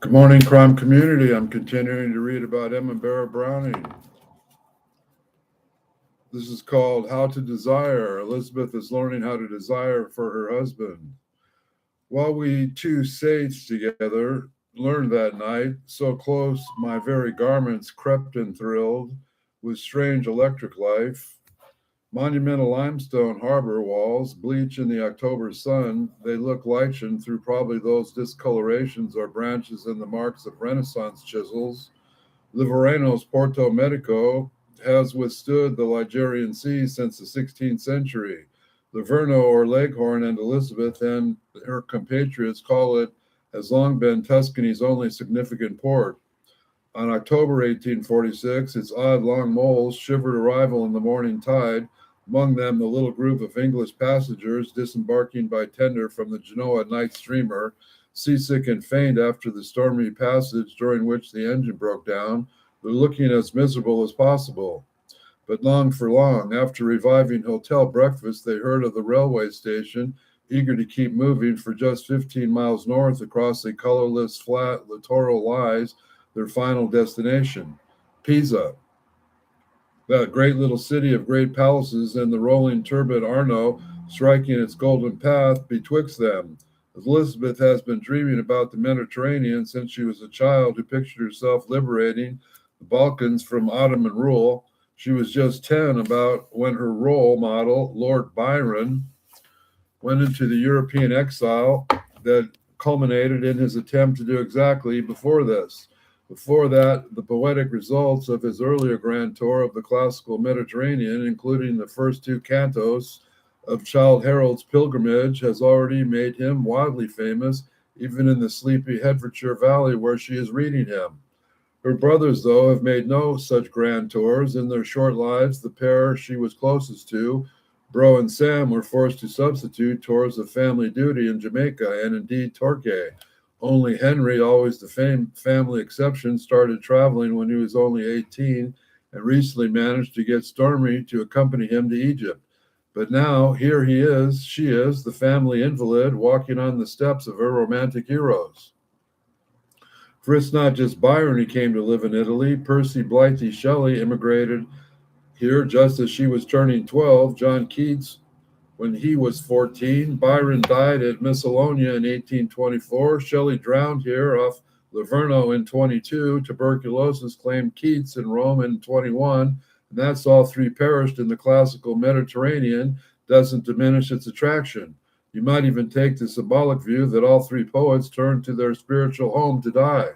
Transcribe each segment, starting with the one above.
Good morning, crime community. I'm continuing to read about Emma Barrett Browning. This is called How to Desire. Elizabeth is learning how to desire for her husband. While we two sate together, learned that night, so close my very garments crept and thrilled with strange electric life. Monumental limestone harbor walls bleach in the October sun. They look lichened through probably those discolorations or branches and the marks of Renaissance chisels. Livoreno's Porto Medico has withstood the Ligurian Sea since the 16th century. Livorno or Leghorn and Elizabeth and her compatriots call it has long been Tuscany's only significant port. On October 1846, its odd long moles shivered arrival in the morning tide, among them the little group of English passengers disembarking by tender from the Genoa night steamer, seasick and faint after the stormy passage during which the engine broke down, but looking as miserable as possible. But long for long, after reviving hotel breakfast, they heard of the railway station, eager to keep moving for just 15 miles north across the colorless, flat littoral lies, their final destination, Pisa, that great little city of great palaces and the rolling turbid Arno striking its golden path betwixt them. Elizabeth has been dreaming about the Mediterranean since she was a child who pictured herself liberating the Balkans from Ottoman rule. She was just 10 about when her role model, Lord Byron, went into the European exile that culminated in his attempt to do exactly before this. Before that, the poetic results of his earlier grand tour of the classical Mediterranean, including the first two cantos of Childe Harold's Pilgrimage, has already made him wildly famous, even in the sleepy Hertfordshire Valley where she is reading him. Her brothers, though, have made no such grand tours. In their short lives, the pair she was closest to, Bro and Sam, were forced to substitute tours of family duty in Jamaica and indeed Torquay. Only Henry, always the family exception, started traveling when he was only 18 and recently managed to get Stormy to accompany him to Egypt. But now, here she is, the family invalid, walking on the steps of her romantic heroes. For it's not just Byron who came to live in Italy. Percy Blythe Shelley immigrated here just as she was turning 12. John Keats when he was 14. Byron died at Miscellanea in 1824. Shelley drowned here off Livorno in 22. Tuberculosis claimed Keats in Rome in 21. And that's all three perished in the classical Mediterranean. Doesn't diminish its attraction. You might even take the symbolic view that all three poets turned to their spiritual home to die.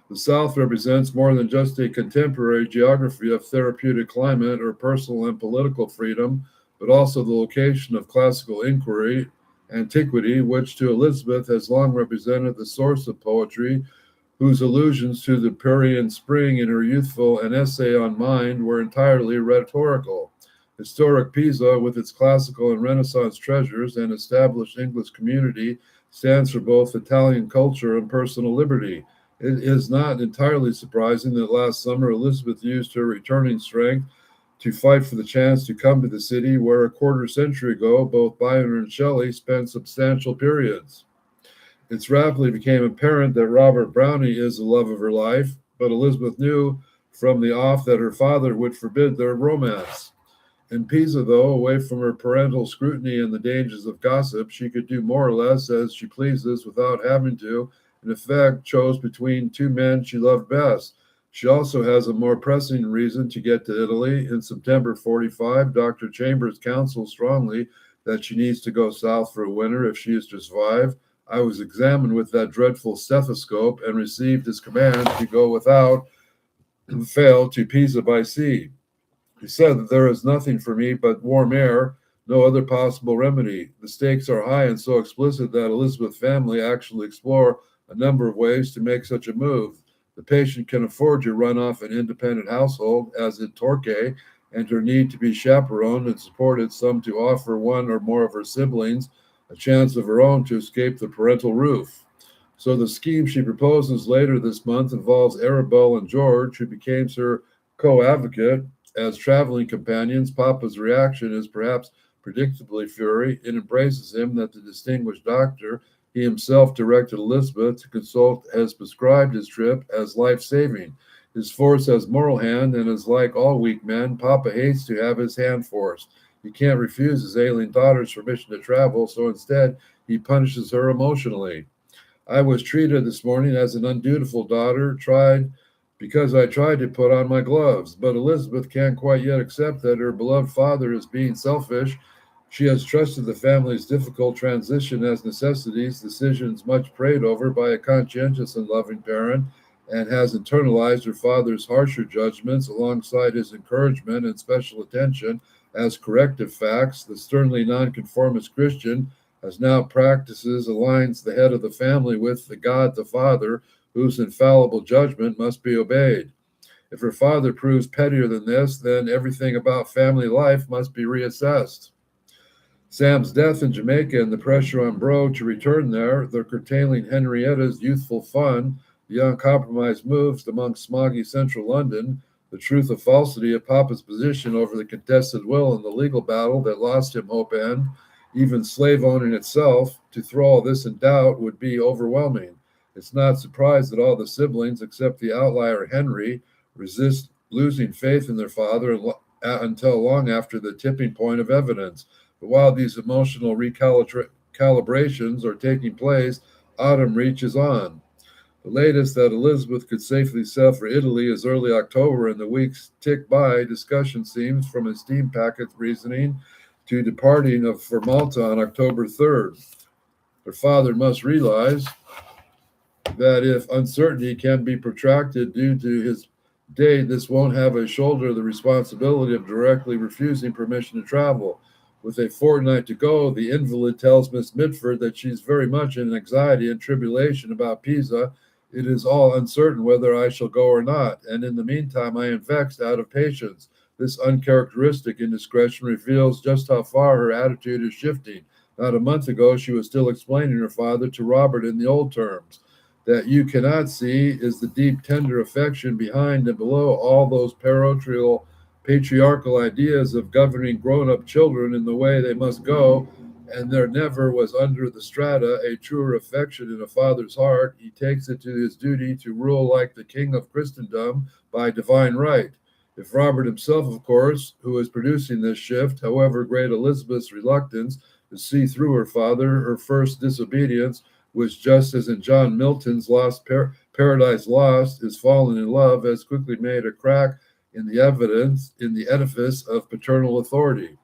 The South represents more than just a contemporary geography of therapeutic climate or personal and political freedom, but also the location of classical inquiry, antiquity, which to Elizabeth has long represented the source of poetry, whose allusions to the Pierian spring in her youthful An Essay on Mind were entirely rhetorical. Historic Pisa, with its classical and Renaissance treasures and established English community, stands for both Italian culture and personal liberty. It is not entirely surprising that last summer Elizabeth used her returning strength to fight for the chance to come to the city where a quarter century ago both Byron and Shelley spent substantial periods. It rapidly became apparent that Robert Browning is the love of her life, but Elizabeth knew from the off that her father would forbid their romance. In Pisa, though, away from her parental scrutiny and the dangers of gossip, she could do more or less as she pleases without having to, in effect, chose between two men she loved best. She also has a more pressing reason to get to Italy. In September 45, Dr. Chambers counseled strongly that she needs to go south for a winter if she is to survive. I was examined with that dreadful stethoscope and received his command to go without fail to Pisa by sea. He said that there is nothing for me but warm air, no other possible remedy. The stakes are high and so explicit that Elizabeth's family actually explore a number of ways to make such a move. The patient can afford to run off an independent household, as did Torquay, and her need to be chaperoned and supported, some to offer one or more of her siblings a chance of her own to escape the parental roof. So the scheme she proposes later this month involves Arabelle and George, who became her co-advocate as traveling companions. Papa's reaction is perhaps predictably fury. It embraces him that the distinguished doctor He himself directed Elizabeth to consult, has prescribed his trip as life-saving. His force has moral hand and is like all weak men. Papa hates to have his hand forced. He can't refuse his ailing daughter's permission to travel, so instead he punishes her emotionally. I was treated this morning as an undutiful daughter, because I tried to put on my gloves. But Elizabeth can't quite yet accept that her beloved father is being selfish. She has trusted the family's difficult transition as necessities, decisions much prayed over by a conscientious and loving parent, and has internalized her father's harsher judgments alongside his encouragement and special attention as corrective facts. The sternly nonconformist Christian as now practices aligns the head of the family with the God the Father, whose infallible judgment must be obeyed. If her father proves pettier than this, then everything about family life must be reassessed. Sam's death in Jamaica and the pressure on Bro to return there, the curtailing Henrietta's youthful fun, the uncompromised moves among smoggy central London, the truth or falsity of Papa's position over the contested will in the legal battle that lost him hope and even slave owning itself, to throw all this in doubt would be overwhelming. It's not surprised that all the siblings, except the outlier Henry, resist losing faith in their father until long after the tipping point of evidence. But while these emotional recalibrations are taking place, autumn reaches on. The latest that Elizabeth could safely sail for Italy is early October, and the weeks tick by. Discussion seems from a steam packet reasoning to departing for Malta on October 3rd. Her father must realize that if uncertainty can be protracted due to his date, this won't have a shoulder the responsibility of directly refusing permission to travel. With a fortnight to go, the invalid tells Miss Mitford that she's very much in anxiety and tribulation about Pisa. It is all uncertain whether I shall go or not, and in the meantime I am vexed out of patience. This uncharacteristic indiscretion reveals just how far her attitude is shifting. Not a month ago, she was still explaining her father to Robert in the old terms. That you cannot see is the deep, tender affection behind and below all those patriarchal ideas of governing grown-up children in the way they must go, and there never was under the strata a truer affection in a father's heart. He takes it to his duty to rule like the king of Christendom by divine right. If Robert himself, of course, who is producing this shift, however great Elizabeth's reluctance to see through her father, her first disobedience, which just as in John Milton's Paradise Lost, is fallen in love, has quickly made a crack in the edifice of paternal authority.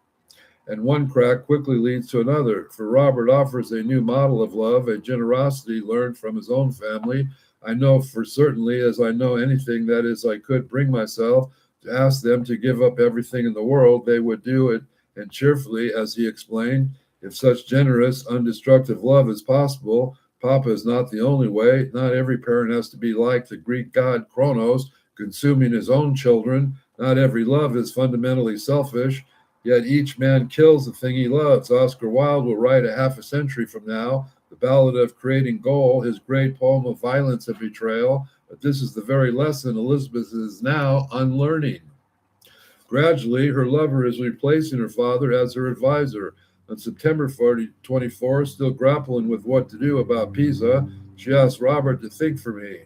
And one crack quickly leads to another, for Robert offers a new model of love, a generosity learned from his own family. I know for certainly, as I know anything, that is, I could bring myself to ask them to give up everything in the world, they would do it, and cheerfully, as he explained, if such generous, undestructive love is possible. Papa is not the only way. Not every parent has to be like the Greek god Kronos, consuming his own children. Not every love is fundamentally selfish, yet each man kills the thing he loves. Oscar Wilde will write a half a century from now the ballad of Creating Goal, his great poem of violence and betrayal. But this is the very lesson Elizabeth is now unlearning. Gradually, her lover is replacing her father as her advisor. On September 24, still grappling with what to do about Pisa, she asked Robert to think for me.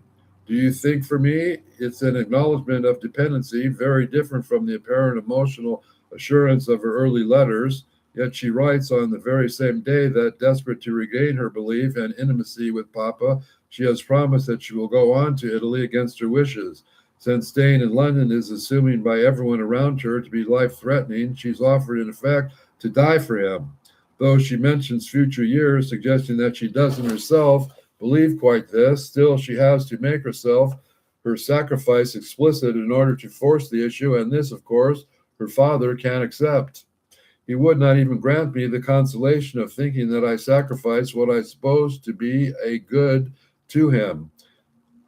Do you think for me? It's an acknowledgement of dependency, very different from the apparent emotional assurance of her early letters. Yet she writes on the very same day that, desperate to regain her belief and intimacy with Papa, she has promised that she will go on to Italy against her wishes. Since staying in London is assuming by everyone around her to be life-threatening, she's offered, in effect, to die for him. Though she mentions future years, suggesting that she doesn't herself believe quite this, still she has to make her sacrifice explicit in order to force the issue, and this, of course, her father can't accept. He would not even grant me the consolation of thinking that I sacrificed what I supposed to be a good to him.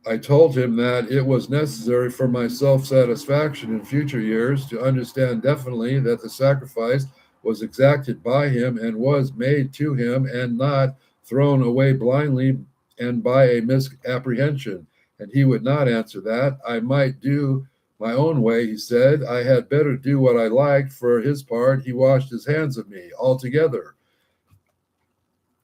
I told him that it was necessary for my self-satisfaction in future years to understand definitely that the sacrifice was exacted by him and was made to him and not thrown away blindly and by a misapprehension. And he would not answer that. I might do my own way, he said. I had better do what I liked. For his part, he washed his hands of me altogether.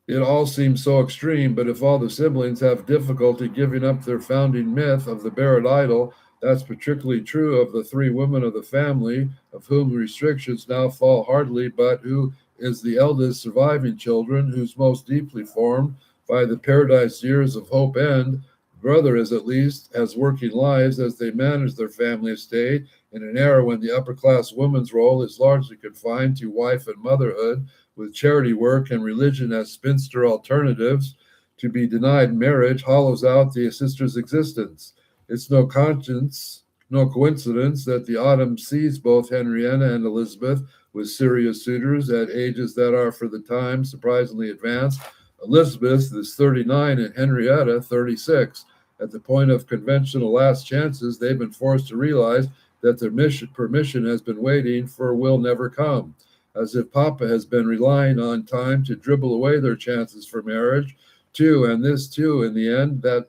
It all seems so extreme, but if all the siblings have difficulty giving up their founding myth of the Barrett idol, that's particularly true of the three women of the family, of whom restrictions now fall hardly, but who is the eldest surviving children, whose most deeply formed by the paradise years of hope end. Brother is at least as working lives as they manage their family estate in an era when the upper class woman's role is largely confined to wife and motherhood, with charity work and religion as spinster alternatives. To be denied marriage hollows out the sister's existence. It's no coincidence that the autumn sees both Henrietta and Elizabeth with serious suitors at ages that are, for the time, surprisingly advanced. Elizabeth is 39 and Henrietta 36. At the point of conventional last chances, they've been forced to realize that their permission has been waiting for will never come, as if Papa has been relying on time to dribble away their chances for marriage, too, and this, too, in the end, that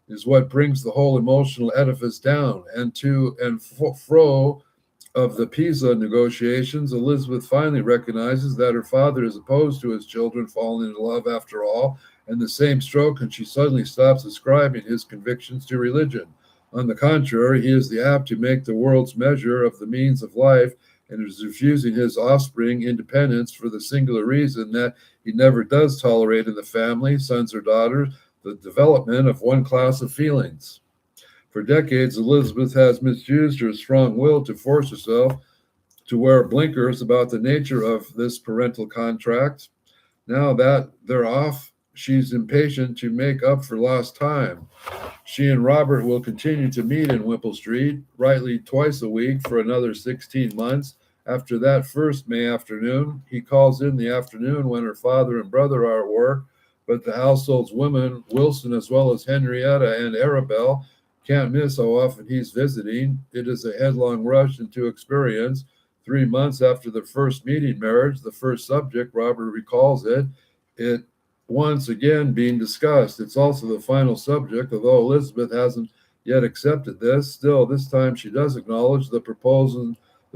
is what brings the whole emotional edifice down. And to and fro of the Pisa negotiations, Elizabeth finally recognizes that her father is opposed to his children falling in love after all, and the same stroke, and she suddenly stops ascribing his convictions to religion. On the contrary, he is the apt to make the world's measure of the means of life, and is refusing his offspring independence for the singular reason that he never does tolerate in the family, sons or daughters, the development of one class of feelings. For decades, Elizabeth has misused her strong will to force herself to wear blinkers about the nature of this parental contract. Now that they're off, she's impatient to make up for lost time. She and Robert will continue to meet in Whipple Street, rightly twice a week for another 16 months. After that first May afternoon, he calls in the afternoon when her father and brother are at work, but the household's women, Wilson as well as Henrietta and Arabelle, can't miss how often he's visiting. It is a headlong rush into experience. 3 months after the first meeting marriage, the first subject, Robert recalls it once again being discussed. It's also the final subject, although Elizabeth hasn't yet accepted this. Still, this time she does acknowledge the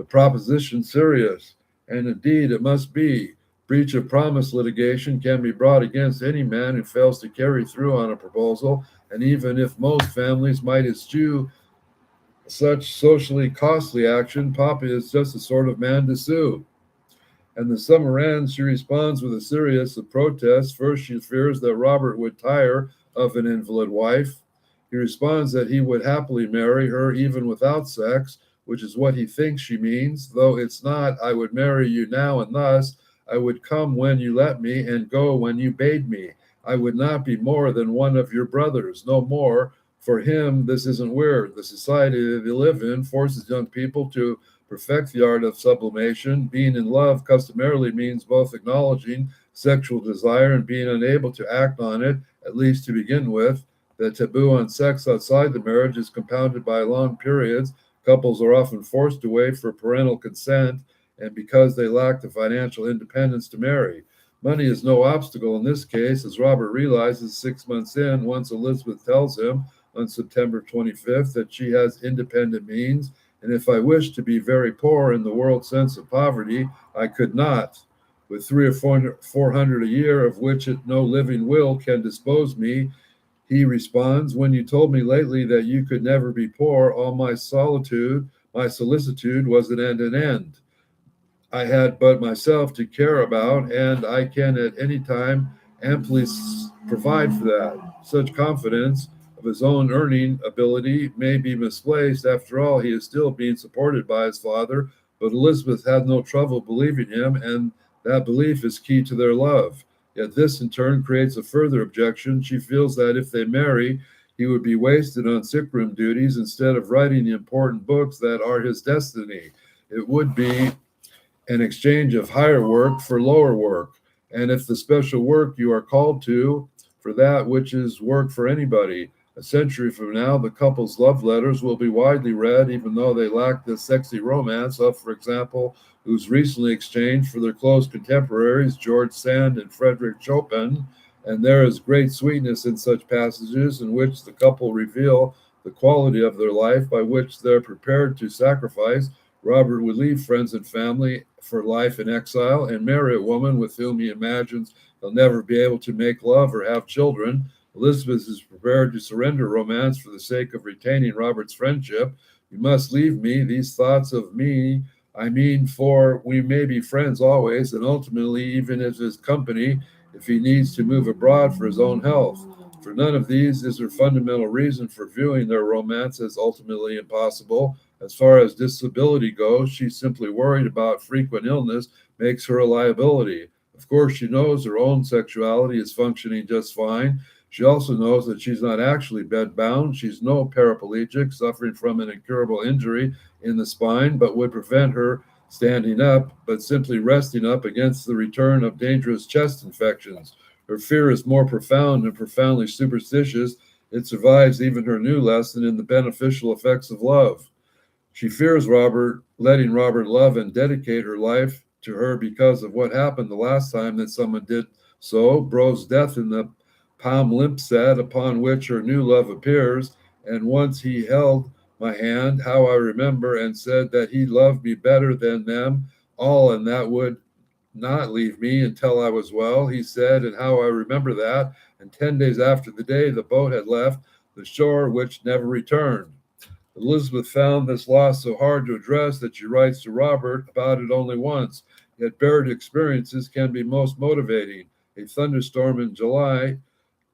proposition serious. And indeed, it must be. Breach of promise litigation can be brought against any man who fails to carry through on a proposal, and even if most families might eschew such socially costly action, Papa is just the sort of man to sue. And the summer ends, she responds with a series of protests. First, she fears that Robert would tire of an invalid wife. He responds that he would happily marry her even without sex, which is what he thinks she means, though it's not, I would marry you now and thus, I would come when you let me and go when you bade me. I would not be more than one of your brothers, no more. For him, this isn't weird. The society that they live in forces young people to perfect the art of sublimation. Being in love customarily means both acknowledging sexual desire and being unable to act on it, at least to begin with. The taboo on sex outside the marriage is compounded by long periods. Couples are often forced to wait for parental consent, and because they lack the financial independence to marry. Money is no obstacle in this case, as Robert realizes 6 months in, once Elizabeth tells him on September 25th that she has independent means, and if I wished to be very poor in the world sense of poverty, I could not. With 300 or 400 a year, of which no living will can dispose me, he responds, when you told me lately that you could never be poor, all my solicitude was at an end. I had but myself to care about, and I can at any time amply provide for that. Such confidence of his own earning ability may be misplaced. After all, he is still being supported by his father, but Elizabeth had no trouble believing him, and that belief is key to their love. Yet this, in turn, creates a further objection. She feels that if they marry, he would be wasted on sickroom duties instead of writing the important books that are his destiny. It would be an exchange of higher work for lower work. And if the special work you are called to for that which is work for anybody, a century from now, the couple's love letters will be widely read, even though they lack the sexy romance of, for example, who's recently exchanged for their close contemporaries, George Sand and Frederick Chopin. And there is great sweetness in such passages in which the couple reveal the quality of their life by which they're prepared to sacrifice. Robert would leave friends and family for life in exile and marry a woman with whom he imagines he'll never be able to make love or have children. Elizabeth is prepared to surrender romance for the sake of retaining Robert's friendship. You must leave me. These thoughts of me, I mean, for we may be friends always, and ultimately, even as his company, if he needs to move abroad for his own health. For none of these is her fundamental reason for viewing their romance as ultimately impossible. As far as disability goes, she's simply worried about frequent illness makes her a liability. Of course, she knows her own sexuality is functioning just fine. She also knows that she's not actually bedbound. She's no paraplegic suffering from an incurable injury in the spine, but would prevent her standing up, but simply resting up against the return of dangerous chest infections. Her fear is more profound and profoundly superstitious. It survives even her new lesson in the beneficial effects of love. She fears letting Robert love and dedicate her life to her because of what happened the last time that someone did so, Bro's death in the palimpsest upon which her new love appears. And once he held my hand, how I remember, and said that he loved me better than them all, and that would not leave me until I was well, he said, and how I remember that. And 10 days after the day the boat had left the shore, which never returned. Elizabeth found this loss so hard to address that she writes to Robert about it only once. Yet Barrett experiences can be most motivating. A thunderstorm in July,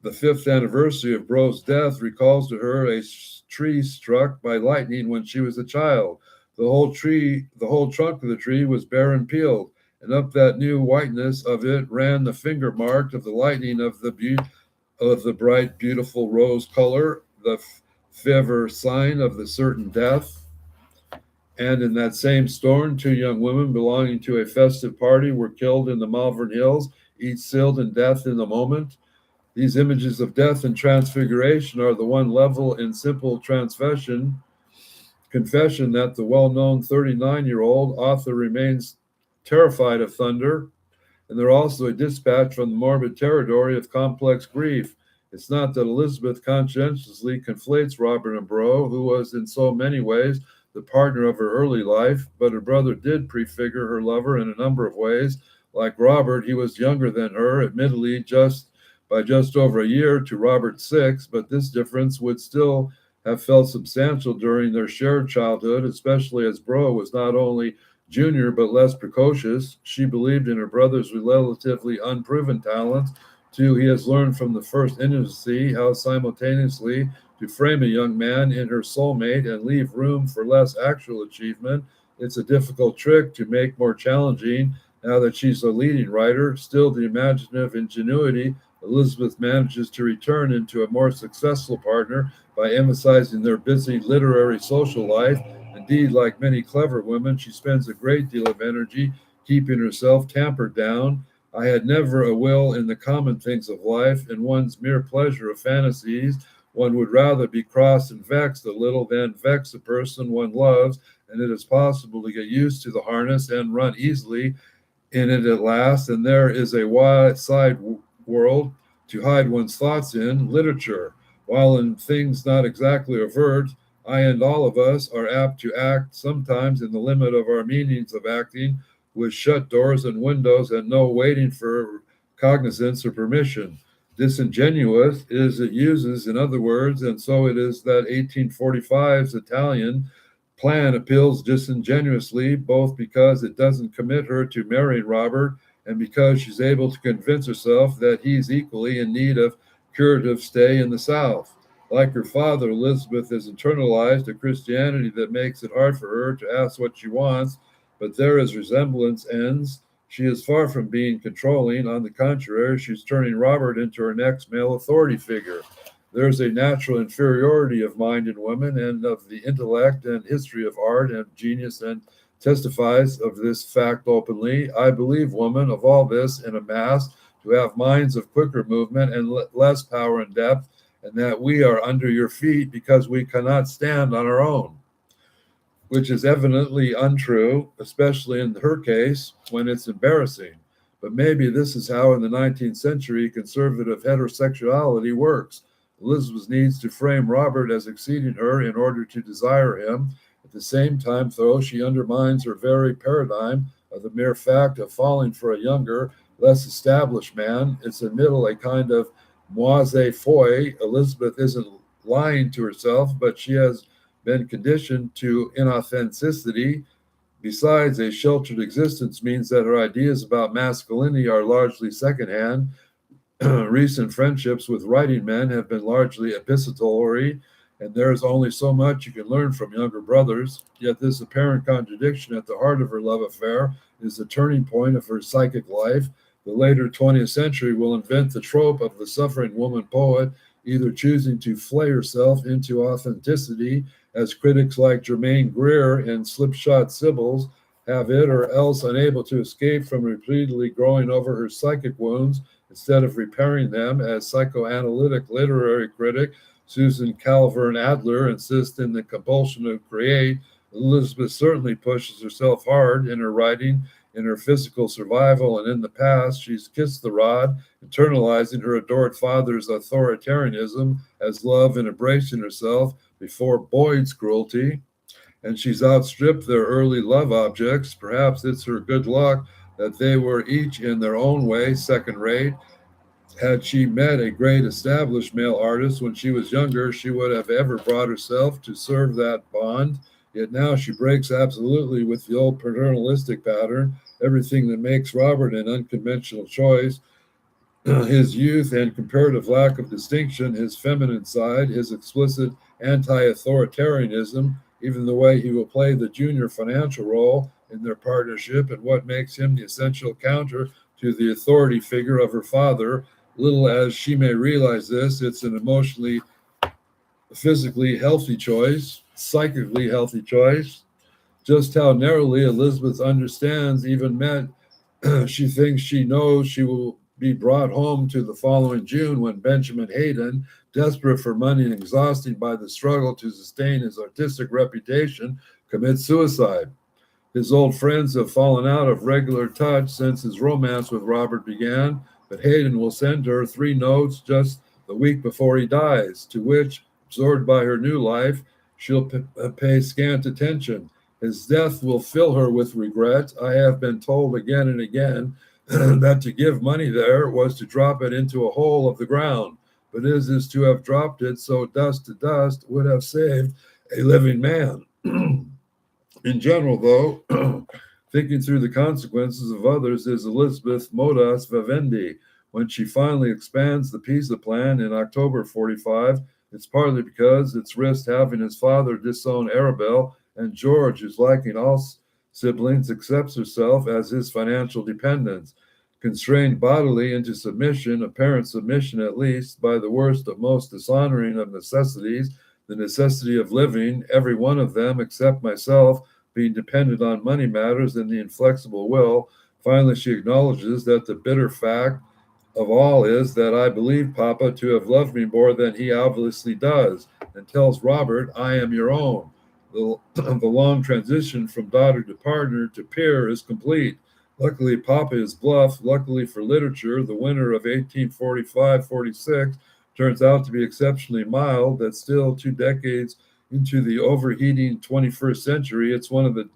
the 5th anniversary of Bro's death, recalls to her a tree struck by lightning when she was a child. The whole trunk of the tree was bare and peeled, and up that new whiteness of it ran the finger mark of the lightning of the bright, beautiful rose color, the fever sign of the certain death. And in that same storm, 2 young women belonging to a festive party were killed in the Malvern Hills, each sealed in death in the moment. These images of death and transfiguration are the one level in simple confession that the well-known 39-year-old author remains terrified of thunder, and they're also a dispatch from the morbid territory of complex grief. It's not that Elizabeth conscientiously conflates Robert and Bro, who was in so many ways the partner of her early life, but her brother did prefigure her lover in a number of ways. Like Robert, he was younger than her, admittedly by just over a year to Robert's 6, but this difference would still have felt substantial during their shared childhood, especially as Bro was not only junior but less precocious. She believed in her brother's relatively unproven talents. Too, he has learned from the first intimacy how simultaneously to frame a young man in her soulmate and leave room for less actual achievement. It's a difficult trick to make more challenging now that she's a leading writer. Still, the imaginative ingenuity Elizabeth manages to return into a more successful partner by emphasizing their busy literary social life. Indeed, like many clever women, she spends a great deal of energy keeping herself tampered down. I had never a will in the common things of life, in one's mere pleasure of fantasies. One would rather be crossed and vexed a little than vex a person one loves, and it is possible to get used to the harness and run easily in it at last. And there is a wide side world to hide one's thoughts in, literature. While in things not exactly overt, I and all of us are apt to act sometimes in the limit of our meanings of acting, with shut doors and windows and no waiting for cognizance or permission. Disingenuous is it uses, in other words, and so it is that 1845's Italian plan appeals disingenuously, both because it doesn't commit her to marrying Robert and because she's able to convince herself that he's equally in need of curative stay in the South. Like her father, Elizabeth has internalized a Christianity that makes it hard for her to ask what she wants, but there as resemblance ends, she is far from being controlling. On the contrary, she's turning Robert into her next male authority figure. There's a natural inferiority of mind in women and of the intellect and history of art and genius, and testifies of this fact openly. I believe, woman, of all this in a mass, to have minds of quicker movement and less power and depth, and that we are under your feet because we cannot stand on our own, which is evidently untrue, especially in her case when it's embarrassing. But maybe this is how in the 19th century conservative heterosexuality works. Elizabeth needs to frame Robert as exceeding her in order to desire him. At the same time, though, she undermines her very paradigm of the mere fact of falling for a younger, less established man. It's a middle, a kind of moise foi. Elizabeth isn't lying to herself, but she has been conditioned to inauthenticity. Besides, a sheltered existence means that her ideas about masculinity are largely secondhand. Recent friendships with writing men have been largely epistolary, and there is only so much you can learn from younger brothers. Yet, this apparent contradiction at the heart of her love affair is the turning point of her psychic life. The later 20th century will invent the trope of the suffering woman poet, either choosing to flay herself into authenticity, as critics like Germaine Greer and Slipshod Sibyls have it, or else unable to escape from repeatedly growing over her psychic wounds instead of repairing them, as psychoanalytic literary critic Susan Calvert Adler insists in the compulsion to create. Elizabeth certainly pushes herself hard in her writing, in her physical survival, and in the past, she's kissed the rod, internalizing her adored father's authoritarianism as love and embracing herself before Boyd's cruelty. And she's outstripped their early love objects. Perhaps it's her good luck that they were each in their own way second rate. Had she met a great established male artist when she was younger, she would have ever brought herself to serve that bond. Yet now she breaks absolutely with the old paternalistic pattern, everything that makes Robert an unconventional choice. His youth and comparative lack of distinction, his feminine side, his explicit anti-authoritarianism, even the way he will play the junior financial role in their partnership, and what makes him the essential counter to the authority figure of her father. Little as she may realize this, it's an emotionally, physically healthy choice, psychically healthy choice. Just how narrowly Elizabeth understands, even meant she thinks she knows she will be brought home to the following June when Benjamin Hayden, desperate for money and exhausted by the struggle to sustain his artistic reputation, commits suicide. His old friends have fallen out of regular touch since his romance with Robert began, but Hayden will send her 3 notes just the week before he dies, to which, absorbed by her new life, she'll pay scant attention. His death will fill her with regret. I have been told again and again that to give money there was to drop it into a hole of the ground, but it is to have dropped it so dust to dust would have saved a living man. In general, though, thinking through the consequences of others is Elizabeth modus vivendi. When she finally expands the Pisa plan in October 45, it's partly because it's risked having his father disown Arabelle, and George, who's lacking all siblings, accepts herself as his financial dependence. Constrained bodily into submission, apparent submission at least, by the worst of most dishonoring of necessities, the necessity of living, every one of them except myself being dependent on money matters and the inflexible will. Finally, she acknowledges that the bitter fact of all is that I believe Papa to have loved me more than he obviously does, and tells Robert, I am your own. The long transition from daughter to partner to peer is complete. Luckily, Papa is bluff. Luckily for literature, the winter of 1845-46 turns out to be exceptionally mild, that still 2 decades into the overheating 21st century, it's one of the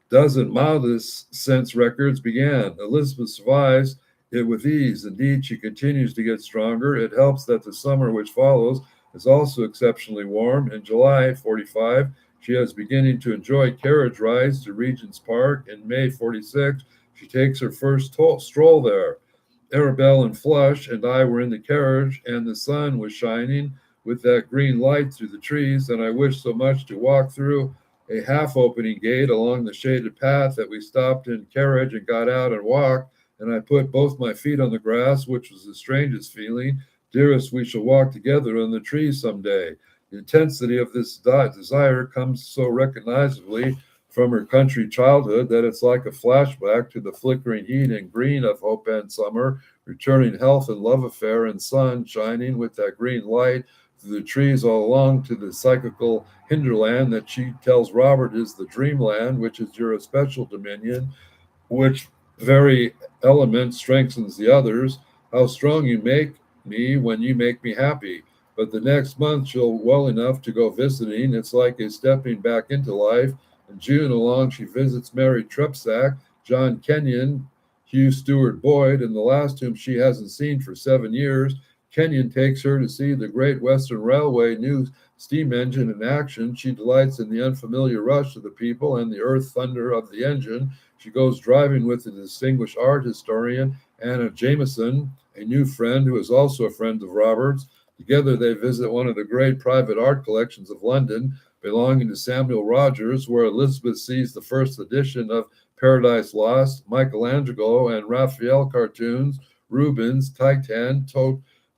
dozen mildest since records began. Elizabeth survives it with ease. Indeed, she continues to get stronger. It helps that the summer which follows is also exceptionally warm. In July 45, she is beginning to enjoy carriage rides to Regent's Park. In May 46, she takes her first stroll there. Arabelle and Flush and I were in the carriage, and the sun was shining with that green light through the trees, and I wished so much to walk through a half-opening gate along the shaded path that we stopped in carriage and got out and walked, and I put both my feet on the grass, which was the strangest feeling. Dearest, we shall walk together on the trees someday. The intensity of this desire comes so recognizably from her country childhood that it's like a flashback to the flickering heat and green of Hope End summer, returning health and love affair and sun shining with that green light through the trees all along to the psychical hinterland that she tells Robert is the dreamland, which is your especial dominion, which very element strengthens the others. How strong you make me when you make me happy. But the next month she'll well enough to go visiting. It's like a stepping back into life. In June along she visits Mary Trepsack, John Kenyon, Hugh Stewart Boyd, and the last whom she hasn't seen for 7 years. Kenyon takes her to see the Great Western Railway new steam engine in action. She delights in the unfamiliar rush of the people and the earth thunder of the engine. She goes driving with the distinguished art historian Anna Jameson, a new friend who is also a friend of Robert's. Together, they visit one of the great private art collections of London, belonging to Samuel Rogers, where Elizabeth sees the first edition of Paradise Lost, Michelangelo and Raphael cartoons, Rubens, Titan,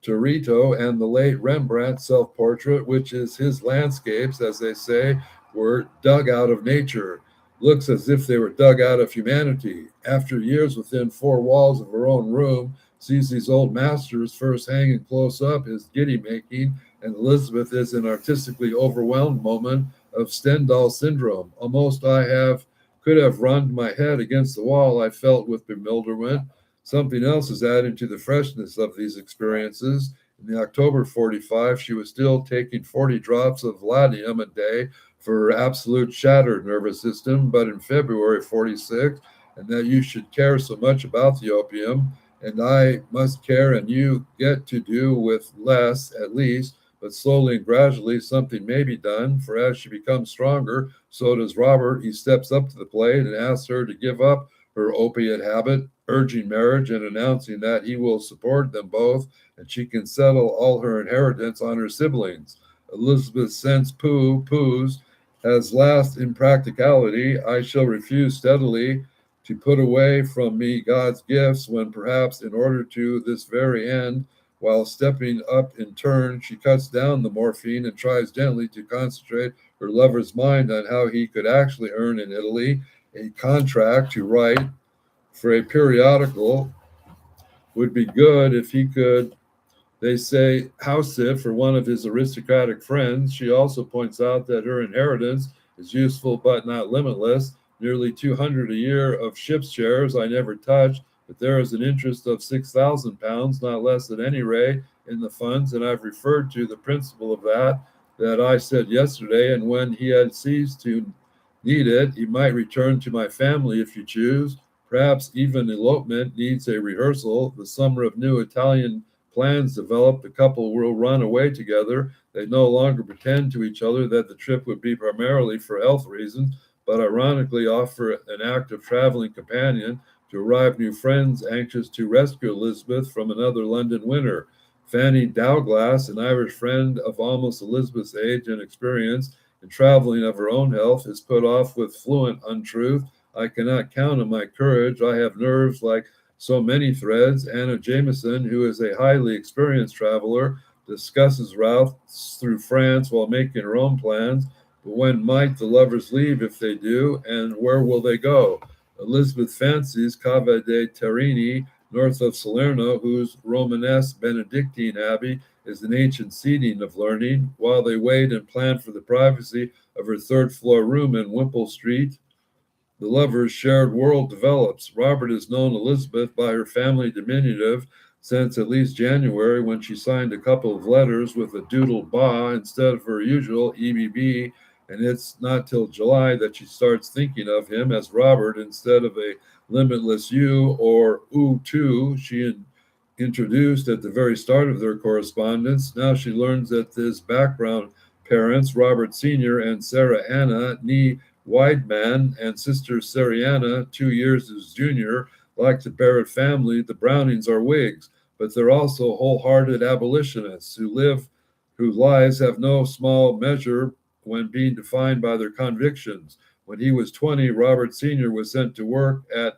Torito, and the late Rembrandt self portrait, which is his landscapes, as they say, were dug out of nature. Looks as if they were dug out of humanity. After years within four walls of her own room, sees these old masters first hanging close up is giddy making, and Elizabeth is an artistically overwhelmed moment of Stendhal syndrome. Almost could have run my head against the wall, I felt with bewilderment. Something else is adding to the freshness of these experiences. In the October 45, she was still taking 40 drops of laudanum a day for her absolute shattered nervous system, but in February 46, and that you should care so much about the opium, and I must care, and you get to do with less at least, but slowly and gradually something may be done, for as she becomes stronger, so does Robert. He steps up to the plate and asks her to give up her opiate habit, urging marriage and announcing that he will support them both, and she can settle all her inheritance on her siblings. Elizabeth sends poos, as last in practicality, I shall refuse steadily to put away from me God's gifts when perhaps in order to this very end, while stepping up in turn, she cuts down the morphine and tries gently to concentrate her lover's mind on how he could actually earn in Italy a contract to write for a periodical. Would be good if he could, they say, house it for one of his aristocratic friends. She also points out that her inheritance is useful but not limitless. Nearly 200 a year of ship's shares I never touched, but there is an interest of £6,000, not less at any rate, in the funds, and I've referred to the principle of that I said yesterday, and when he had ceased to need it, he might return to my family if you choose. Perhaps even elopement needs a rehearsal. The summer of new Italian plans develop. The couple will run away together. They no longer pretend to each other that the trip would be primarily for health reasons, but ironically offer an active traveling companion to arrive new friends anxious to rescue Elizabeth from another London winter. Fanny Dowglass, an Irish friend of almost Elizabeth's age and experience in traveling of her own health, is put off with fluent untruth. I cannot count on my courage. I have nerves like so many threads. Anna Jameson, who is a highly experienced traveler, discusses routes through France while making her own plans. But when might the lovers leave if they do, and where will they go? Elizabeth fancies Cava de' Terrini, north of Salerno, whose Romanesque Benedictine abbey is an ancient seating of learning, while they wait and plan for the privacy of her third-floor room in Wimpole Street. The lovers' shared world develops. Robert has known Elizabeth by her family diminutive since at least January, when she signed a couple of letters with a doodle ba instead of her usual EBB, and it's not till July that she starts thinking of him as Robert instead of a limitless you or oo2 she introduced at the very start of their correspondence. Now she learns that his background parents, Robert Sr. and Sarah Anna, nee Weidman, and sister Sariana, 2 years his junior, like the Barrett family, the Brownings are Whigs, but they're also wholehearted abolitionists whose lives have no small measure when being defined by their convictions. When he was 20, Robert Sr. was sent to work at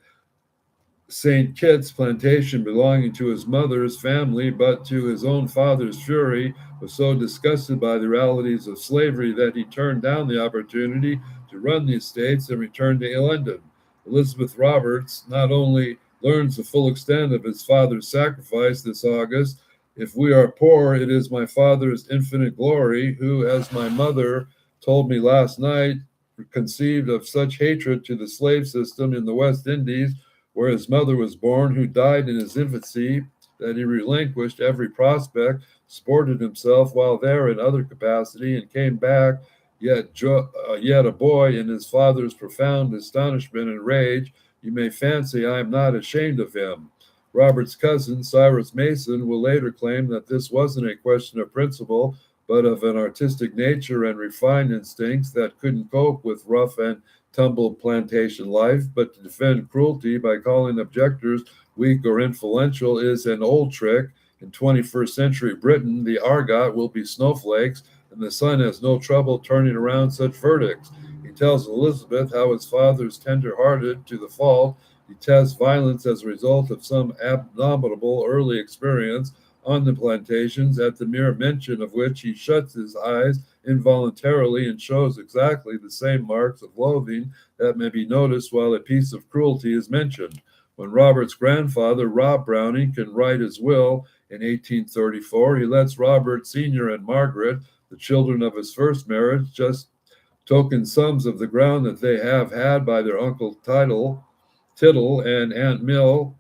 St. Kitts plantation belonging to his mother's family, but to his own father's fury, was so disgusted by the realities of slavery that he turned down the opportunity to run the estates and return to London. Elizabeth Roberts not only learns the full extent of his father's sacrifice this August. If we are poor, it is my father's infinite glory, who, as my mother told me last night, conceived of such hatred to the slave system in the West Indies, where his mother was born, who died in his infancy, that he relinquished every prospect, supported himself while there in other capacity, and came back yet a boy in his father's profound astonishment and rage, You may fancy I am not ashamed of him. Robert's cousin, Cyrus Mason, will later claim that this wasn't a question of principle, but of an artistic nature and refined instincts that couldn't cope with rough and tumble plantation life, but to defend cruelty by calling objectors weak or influential is an old trick. In 21st century Britain, the Argot will be snowflakes, and the Sun has no trouble turning around such verdicts. He tells Elizabeth how his father is tender-hearted to the fault, detests violence as a result of some abominable early experience on the plantations, at the mere mention of which he shuts his eyes involuntarily and shows exactly the same marks of loathing that may be noticed while a piece of cruelty is mentioned. When Robert's grandfather, Rob Browning, can write his will in 1834, he lets Robert Sr. and Margaret, the children of his first marriage, just token sums of the ground that they have had by their uncle Tittle and Aunt Mill,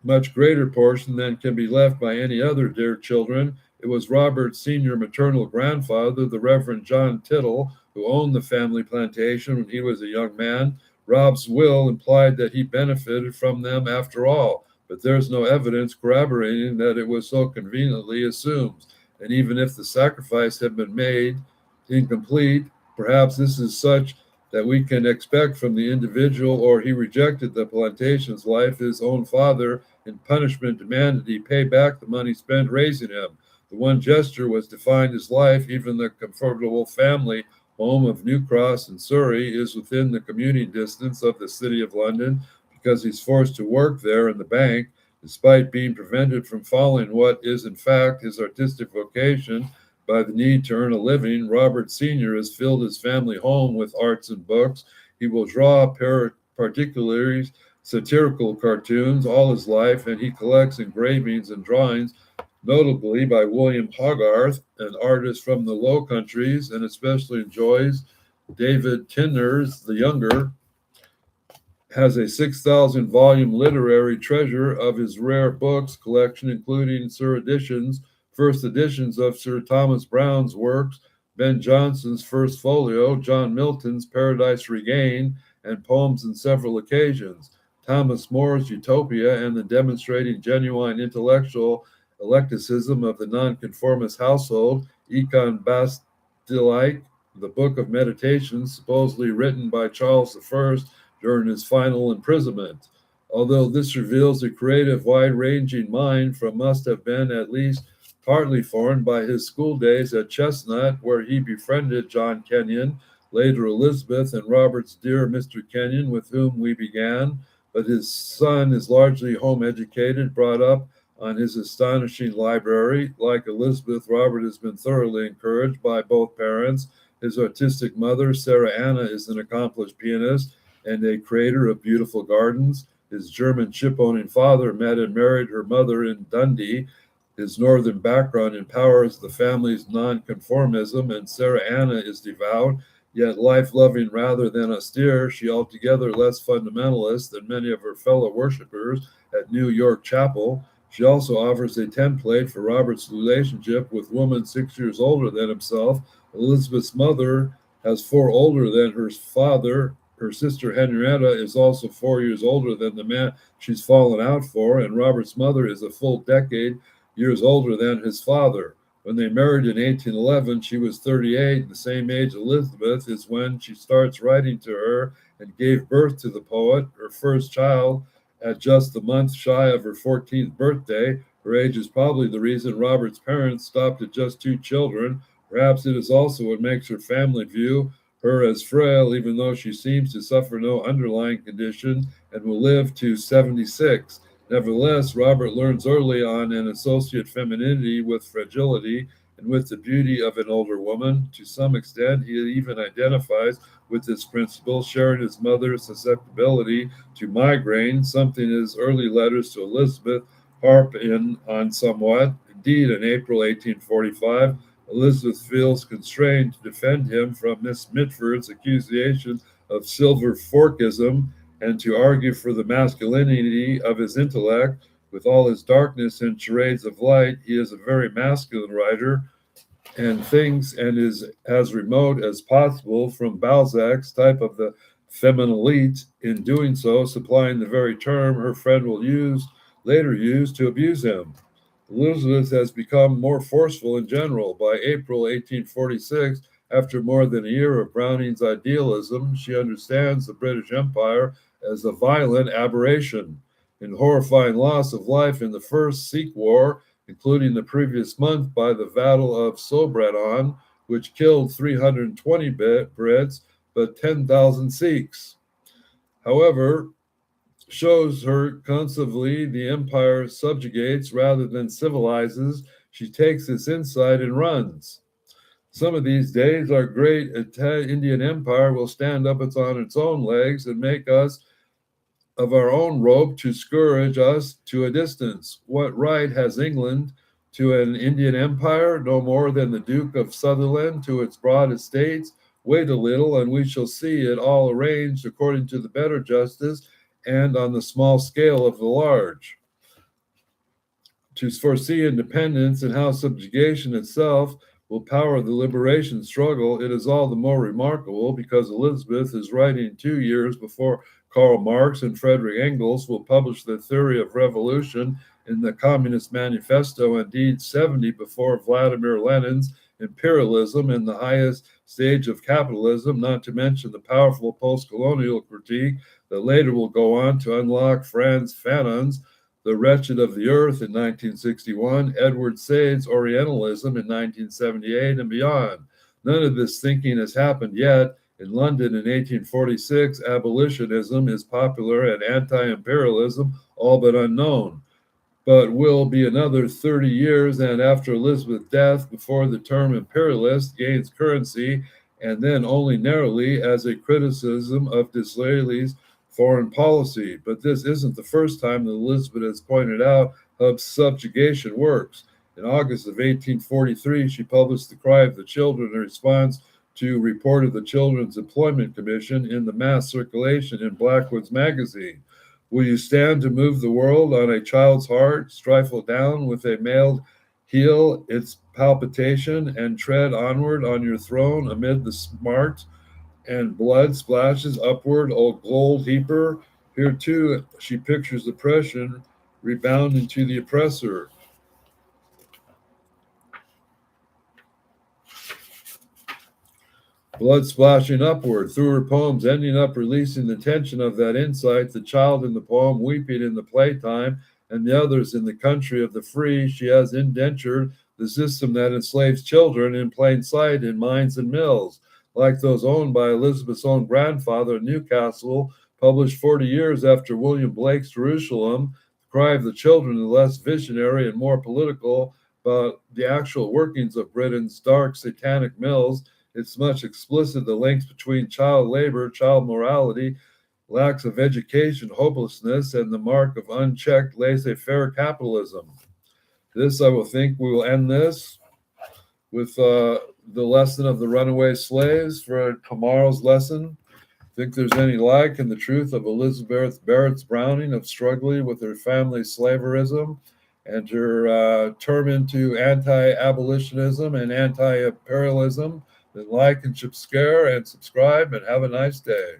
much greater portion than can be left by any other dear children. It was Robert's senior maternal grandfather, the Reverend John Tittle, who owned the family plantation when he was a young man. Rob's will implied that he benefited from them after all, but there's no evidence corroborating that it was so conveniently assumed. And even if the sacrifice had been made incomplete, perhaps this is such that we can expect from the individual, or he rejected the plantation's life. His own father, in punishment, demanded he pay back the money spent raising him. The one gesture was to find his life. Even the comfortable family home of New Cross in Surrey is within the commuting distance of the City of London because he's forced to work there in the bank, despite being prevented from following what is in fact his artistic vocation by the need to earn a living. Robert Sr. has filled his family home with arts and books. He will draw particularly satirical cartoons all his life, and he collects engravings and drawings, notably by William Hogarth, an artist from the Low Countries, and especially enjoys David Tenners the Younger, has a 6,000 volume literary treasure of his rare books collection, including first editions of Sir Thomas Browne's works, Ben Jonson's First Folio, John Milton's Paradise Regained, and poems in several occasions. Thomas More's Utopia and the demonstrating genuine intellectual eclecticism of the nonconformist household, Econ Bastillike, the Book of Meditations, supposedly written by Charles I during his final imprisonment. Although this reveals a creative, wide-ranging mind must have been at least partly formed by his school days at Chestnut, where he befriended John Kenyon, later Elizabeth, and Robert's dear Mr. Kenyon, with whom we began. But his son is largely home-educated, brought up on his astonishing library. Like Elizabeth, Robert has been thoroughly encouraged by both parents. His artistic mother, Sarah Anna, is an accomplished pianist and a creator of beautiful gardens. His German ship-owning father met and married her mother in Dundee. His northern background empowers the family's nonconformism, and Sarah Anna is devout, yet life-loving rather than austere. She altogether less fundamentalist than many of her fellow worshippers at New York Chapel. She also offers a template for Robert's relationship with women 6 years older than himself. Elizabeth's mother has 4 older than her father. Her sister Henrietta is also 4 years older than the man she's fallen out for, and Robert's mother is a full decade years older than his father. When they married in 1811, she was 38, the same age Elizabeth is when she starts writing to her and gave birth to the poet, her first child, at just a month shy of her 14th birthday. Her age is probably the reason Robert's parents stopped at just 2 children. Perhaps it is also what makes her family view her as frail, even though she seems to suffer no underlying condition and will live to 76. Nevertheless, Robert learns early on an associate femininity with fragility and with the beauty of an older woman. To some extent, he even identifies with this principle, sharing his mother's susceptibility to migraine, something his early letters to Elizabeth harp in on somewhat. Indeed, in April 1845, Elizabeth feels constrained to defend him from Miss Mitford's accusation of silver forkism and to argue for the masculinity of his intellect. With all his darkness and charades of light, he is a very masculine writer and thinks and is as remote as possible from Balzac's type of the feminilite in doing so, supplying the very term her friend will later use to abuse him. Elizabeth has become more forceful in general. By April 1846, after more than a year of Browning's idealism, she understands the British Empire as a violent aberration. In horrifying loss of life in the First Sikh War, including the previous month by the Battle of Sobradon, which killed 320 Brits but 10,000 Sikhs. However, shows her constantly the empire subjugates rather than civilizes. She takes this insight and runs. Some of these days, our great Indian empire will stand up on its own legs and make us of our own rope to scourge us to a distance. What right has England to an Indian empire? No more than the Duke of Sutherland to its broad estates. Wait a little, and we shall see it all arranged according to the better justice and on the small scale of the large. To foresee independence and how subjugation itself will power the liberation struggle, it is all the more remarkable because Elizabeth is writing 2 years before Karl Marx and Frederick Engels will publish their theory of revolution in the Communist Manifesto, indeed 70 before Vladimir Lenin's imperialism in the highest stage of capitalism, not to mention the powerful post-colonial critique that later will go on to unlock Franz Fanon's The Wretched of the Earth in 1961, Edward Said's Orientalism in 1978, and beyond. None of this thinking has happened yet. In London in 1846, abolitionism is popular and anti-imperialism all but unknown. But will be another 30 years and after Elizabeth's death before the term imperialist gains currency, and then only narrowly as a criticism of Disraeli's foreign policy. But this isn't the first time that Elizabeth has pointed out how subjugation works. In August of 1843, she published The Cry of the Children in response to a report of the Children's Employment Commission in the mass circulation in Blackwood's magazine. Will you stand to move the world on a child's heart, stifle down with a mailed heel its palpitation, and tread onward on your throne amid the smart and blood splashes upward, O gold heaper? Here too she pictures oppression rebounding to the oppressor. Blood splashing upward through her poems, ending up releasing the tension of that insight, the child in the poem weeping in the playtime, and the others in the country of the free. She has indentured the system that enslaves children in plain sight in mines and mills, like those owned by Elizabeth's own grandfather in Newcastle, published 40 years after William Blake's Jerusalem. The Cry of the Children is less visionary and more political about the actual workings of Britain's dark satanic mills. It's much explicit the links between child labor, child morality, lacks of education, hopelessness, and the mark of unchecked laissez-faire capitalism. This, I will think, we will end this with the lesson of the runaway slaves for tomorrow's lesson. Think there's any lack in the truth of Elizabeth Barrett's Browning of struggling with her family's slaverism and her term into anti-abolitionism and anti-imperialism? Then like and subscribe and have a nice day.